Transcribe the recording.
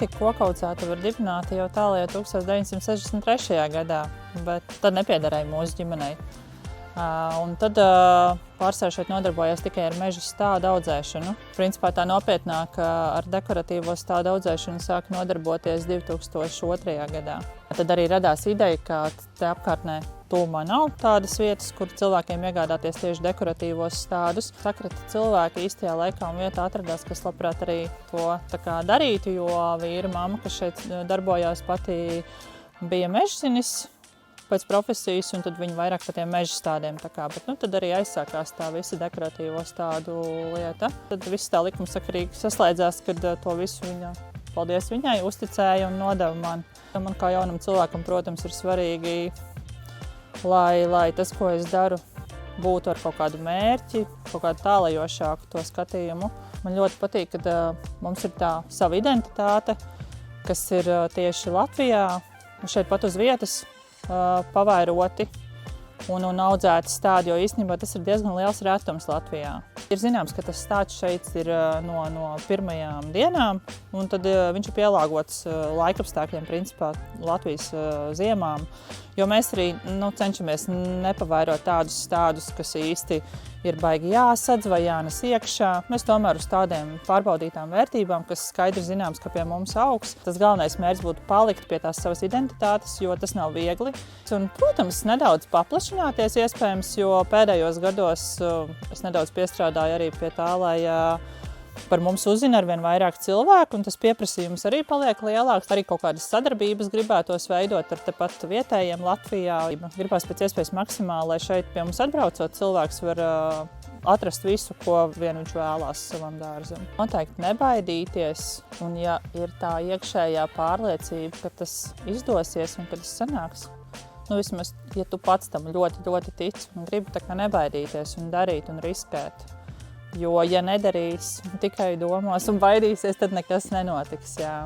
tika kokaudzētava dibināta jau tālajā 1963. gadā, bet tad nepiedarēja mūsu ģimenei. Un tad pārstāv šeit nodarbojās tikai ar meža stādu audzēšanu. Principā tā nopietnāk ar dekoratīvo stādu audzēšanu sāka nodarboties 2002. gadā. Tad arī radās ideja, ka te apkārtnē tuvumā nav tādas vietas, kur cilvēkiem iegādāties tieši dekoratīvos stādus. Sakrata cilvēki īstajā laikā un vietā atradās, kas labprāt arī to darītu, jo vīra mamma, kas šeit darbojās, pati bija mežzinis pēc profesijas, un tad viņi vairāk par tiem meža stādiem. Bet tad arī aizsākās tā visa dekoratīvo stādu lieta. Tad viss tā likumsakarīgi saslēdzās, kad to visu viņa, paldies viņai, uzticēja un nodeva man. Man kā jaunam cilvēkam, protams, ir svarīgi, lai tas, ko es daru, būtu ar kaut kādu mērķi, kaut kādu tālajošāku to skatījumu. Man ļoti patīk, ka mums ir tā sava identitāte, kas ir tieši Latvijā, šeit pat uz vietas, pavairoti un audzēti stādi, jo īstenībā tas ir diezgan liels retums Latvijā. Ir zināms, ka tas stāds šeit ir no pirmajām dienām, un tad viņš ir pielāgots laikapstākļiem, principā Latvijas ziemām, jo mēs arī cenšamies nepavairot tādus stādus, kas īsti ir baigi jāsadz vai jānes iekšā. Mēs tomēr uz tādiem pārbaudītām vērtībām, kas skaidri zināms, ka pie mums augs. Tas galvenais mērķis būtu palikt pie tās savas identitātes, jo tas nav viegli. Un, protams, nedaudz paplašināties iespējams, jo pēdējos gados es nedaudz piestrādāju arī pie tā, lai par mums uzzina arvien vairāk cilvēku, un tas pieprasījums arī paliek lielāks. Arī kaut kādas sadarbības gribētos veidot ar tepat vietējiem Latvijā. Gribās pēc iespējas maksimāli, lai šeit pie mums atbraucot cilvēks var atrast visu, ko vien viņš vēlās savam dārzam. Noteikti nebaidīties, un ja ir tā iekšējā pārliecība, ka tas izdosies un ka tas sanāks, vismaz, ja tu pats tam ļoti, ļoti tici un gribi tā kā nebaidīties un darīt un riskēt. Jo, ja nedarīs, tikai domās un baidīsies, tad nekas nenotiks, jā.